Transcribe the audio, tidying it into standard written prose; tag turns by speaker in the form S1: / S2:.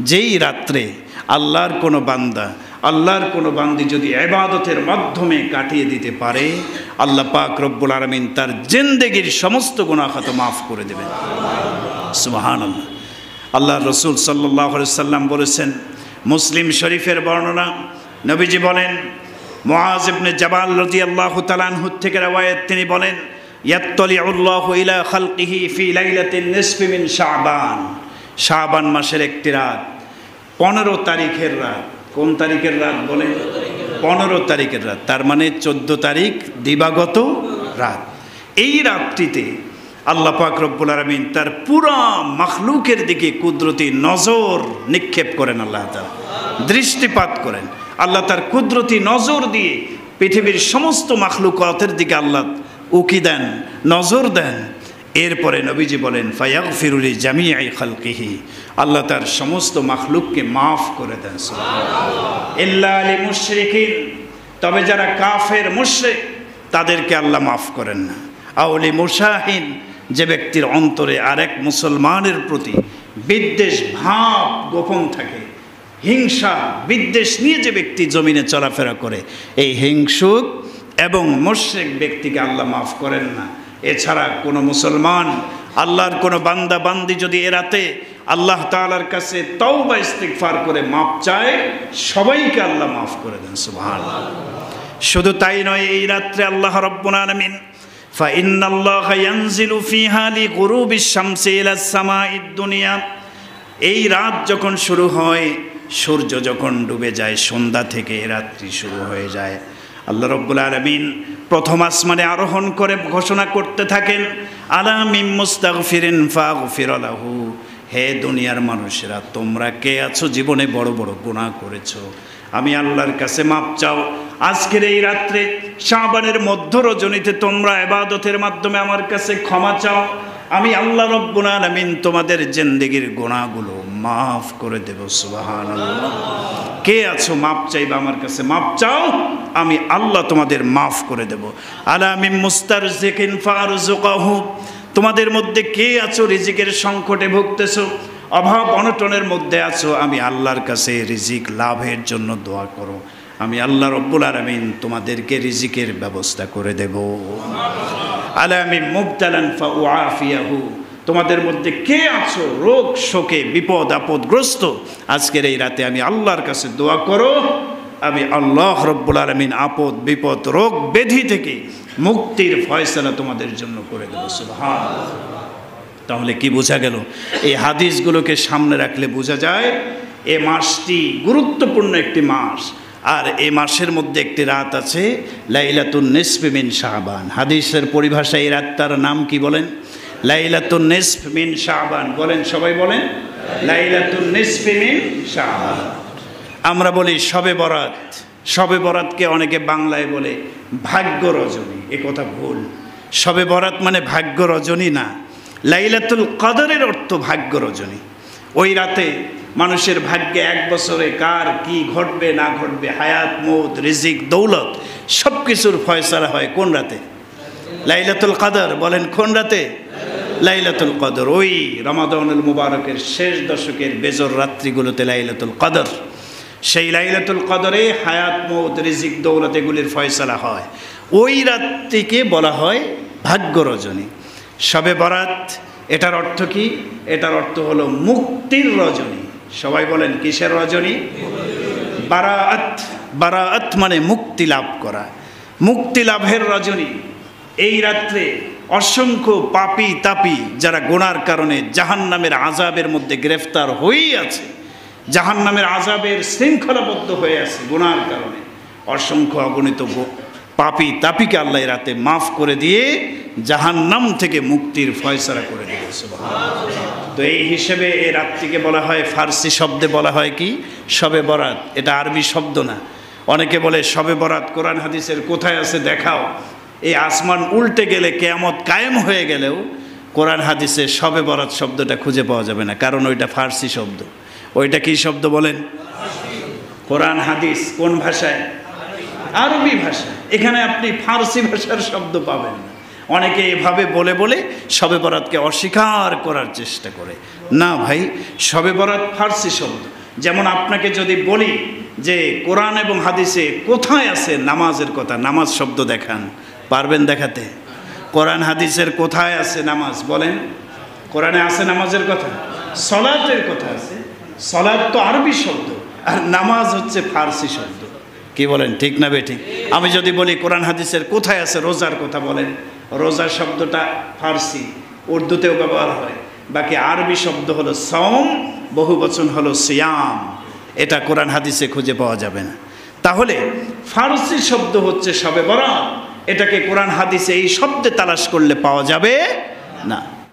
S1: যেই রাত্রে আল্লাহর কোনো বান্দা, আল্লাহর কোনো বান্দি যদি ইবাদতের মাধ্যমে কাটিয়ে দিতে পারে, আল্লাহ পাক রব্বুল আলামিন তার জিন্দেগির সমস্ত গুনাহ খাতা মাফ করে দেবেন। সুবহানাল্লাহ। আল্লাহর রাসূল সাল্লাল্লাহু আলাইহি সাল্লাম বলেছেন, মুসলিম শরীফের বর্ণনা, নবীজি বলেন, মুআজ ইবনে জাবাল রাদিয়াল্লাহু তাআলা আনহু থেকে রওয়ায়াত, তিনি বলেন, ইয়াত্তালিউল্লাহু ইলা খালকিহি ফি লাইলাতিন নিসফি মিন শাবান। শাবান মাসের একটি রাত, 15 তারিখের রাত। কোন তারিখের রাত বলেন? 15 তারিখের রাত, তার মানে 14 তারিখ দিবাগত রাত। এই রাতটিতে আল্লাহ পাক রব্বুল আলামিন তার পুরা মাখলুকের দিকে কুদরতি নজর নিক্ষেপ করেন। আল্লাহ তাআলা দৃষ্টিপাত করেন। আল্লাহ তার কুদরতি নজর দিয়ে পৃথিবীর সমস্ত মাখলুকাতের দিকে আল্লাহ উকি দেন, নজর দেন। এরপরে নবীজি বলেন, ফায়াগফিরু লিজামিই খালকিহি, আল্লাহ তার সমস্ত মাখলুককে মাফ করে দেন। সুবহানাল্লাহ। ইল্লা লিমুশরিকিন, তবে যারা কাফের মুশরিক তাদেরকে আল্লাহ মাফ করেন না। আউলি মুশাহিন, যে ব্যক্তির অন্তরে আরেক মুসলমানের প্রতি বিদ্বেষ ভাব গোপন থাকে, হিংসা বিদ্বেষ নিয়ে যে ব্যক্তি জমিনে চলাফেরা করে, এই হিংসুক এবং মুশরিক ব্যক্তিকে আল্লাহ মাফ করেন না। এছাড়া কোনো মুসলমান, আল্লাহর কোনো বান্দা বান্দি যদি এ রাতে আল্লাহ তাআলার কাছে তওবা ইস্তিগফার করে মাফ চায়, সবাইকে আল্লাহ মাফ করে দেন। সুবহানাল্লাহ। শুধু তাই নয়, এই রাত্রে আল্লাহ রাব্বুল আলামিন ফাইন্নাল্লাহা ইয়ানজিলু ফিহা লিগুরুবিশ শামসি ইলাস সামাইদ দুনিয়া, এই রাত যখন শুরু হয়, সূর্য যখন ডুবে যায়, সন্ধ্যা থেকে রাত্রি শুরু হয়ে যায়, আল্লাহ রাব্বুল আলামিন প্রথম আসমানে আরোহণ করে ঘোষণা করতে থাকেন, আলা মিন মুস্তাগফিরিন ফাগফির লাহু, হে দুনিয়ার মানুষেরা, তোমরা কে আছো জীবনে বড় বড় গুনাহ করেছো, আমি আল্লাহর কাছে মাপ চাও। আজকের এই রাত্রে শাবানের মধ্য রজনীতে তোমরা ইবাদতের মাধ্যমে আমার কাছে ক্ষমা চাও, আমি আল্লাহ রাব্বুল আলামিন তোমাদের জিন্দেগির গুনাহগুলো মাফ করে দেব। সুবহানাল্লাহ। কে আছো মাপ চাইবা আমার কাছে, মাপ চাও, আমি আল্লাহ তোমাদের মাফ করে দেব। আলা মিন মুস্তারজিকিন ফারযুকাহু, তোমাদের মধ্যে কে আছো রিজিকের সংকটে ভুগতেছো, অভাব অনটনের মধ্যে আছো, আমি আল্লাহর কাছে রিজিক লাভের জন্য দোয়া করো, আমি আল্লাহ রাব্বুল আলামিন তোমাদেরকে রিজিকের ব্যবস্থা করে দেব। আলা মিন মুবতালান ফাউআফিয়াহু, তোমাদের মধ্যে কে আছো রোগ শোকে বিপদ আপদগ্রস্ত, আজকের এই রাতে আমি আল্লাহর কাছে দোয়া করো, আমি আল্লাহ রাব্বুল আলামিন আপদ বিপদ রোগ ব্যাধি থেকে মুক্তির ফয়সালা তোমাদের জন্য করে দেব। সুবহানাল্লাহ। তাহলে কি বোঝা গেল? এই হাদিসগুলোকে সামনে রাখলে বোঝা যায় এ মাসটি গুরুত্বপূর্ণ একটি মাস, আর এই মাসের মধ্যে একটি রাত আছে লাইলাতুন নিসফি মিন শাবান। হাদিসের পরিভাষায় এই রাতটার নাম কি বলেন? লাইলাতুন নিসফ মিন শাবান। বলেন, সবাই বলেন, লাইলাতুন নিসফি মিন শাবান। আমরা বলি শবে বরাত। শবে বরাতকে অনেকে বাংলায় বলে ভাগ্য রজনী, এ কথা ভুল। শবে বরাত মানে ভাগ্য রজনী না, লাইলাতুল কদরের অর্থ ভাগ্য রজনী। ওই রাতে মানুষের ভাগ্যে এক বছরে কার কি ঘটবে না ঘটবে, হায়াত মৌত রিজিক দৌলত সব কিছুর ফয়সালা হয় কোন রাতে? লাইলাতুল কদর। বলেন, কোন রাতে? লাইলাতুল কদর। ওই রমাদানুল মুবারকের শেষ দশকের বেজর রাত্রিগুলোতে লাইলাতুল কদর, সেই লাইলাতুল কদরে হায়াত মৌত রিজিক দৌলত এগুলির ফয়সালা হয়। ওই রাত্রিকে বলা হয় ভাগ্য রজনী। শবে বরাত এটার অর্থ কি? এটার অর্থ হলো মুক্তির রজনী। সবাই বলেন, কিসের রজনী? বারাআত। বারাআত মানে মুক্তি লাভ করা, মুক্তি লাভের রজনী। এই রাত্রে অসংখ্য পাপী তাপী যারা গুনার কারণে জাহান্নামের আযাবের মধ্যে গ্রেফতার হয়েই আছে, জাহান্নামের আযাবের শৃঙ্খলাবদ্ধ হয়ে আছে গুনার কারণে, অসংখ্য অগণিত পাপী তাপীকে আল্লাহ রাতে মাফ করে দিয়ে জাহান্নাম থেকে মুক্তির ফয়সালা করে দেবে। সুবহানাল্লাহ। তো এই হিসেবে এই রাত্রিকে বলা হয়, ফার্সি শব্দে বলা হয় কি? শবে বরাত। এটা আরবি শব্দ না। অনেকে বলে শবে বরাত কোরআন হাদিসের কোথায় আছে দেখাও। এই আসমান উল্টে গেলে, কিয়ামত কায়েম হয়ে গেলেও কোরআন হাদিসে শবে বরাত শব্দটা খুঁজে পাওয়া যাবে না, কারণ ওইটা ফার্সি শব্দ। ওইটা কি শব্দ বলেন? কোরআন হাদিস কোন ভাষায়? আরবি ভাষা। এখানে আপনি ফার্সি ভাষার শব্দ পাবেন না। অনেকে এভাবে বলে বলে শবে বরাতকে অস্বীকার করার চেষ্টা করে। না ভাই, শবে বরাত ফার্সি শব্দ। যেমন আপনাকে যদি বলি যে কোরআন এবং হাদিসে কোথায় আছে নামাজের কথা, নামাজ শব্দ দেখান, পারবেন দেখাতে? কোরআন হাদিসের কোথায় আছে নামাজ বলেন? কোরআনে আছে নামাজের কথা, সলাতের কথা আছে। সলাত তো আরবি শব্দ, আর নামাজ হচ্ছে ফার্সি শব্দ। কি বলেন, ঠিক না বেঠিক? আমি যদি বলি কোরআন হাদিসের কোথায় আছে রোজার কথা, বলেন? রোজা শব্দটা ফার্সি, উর্দুতেও ব্যবহার হয়। বাকি আরবি শব্দ হলো সওম, বহু বচন হলো সিয়াম। এটা কোরআন হাদিসে খুঁজে পাওয়া যাবে না। তাহলে ফার্সি শব্দ হচ্ছে শবে বরাত, এটাকে কোরআন হাদিসে এই শব্দে তালাশ করলে পাওয়া যাবে না।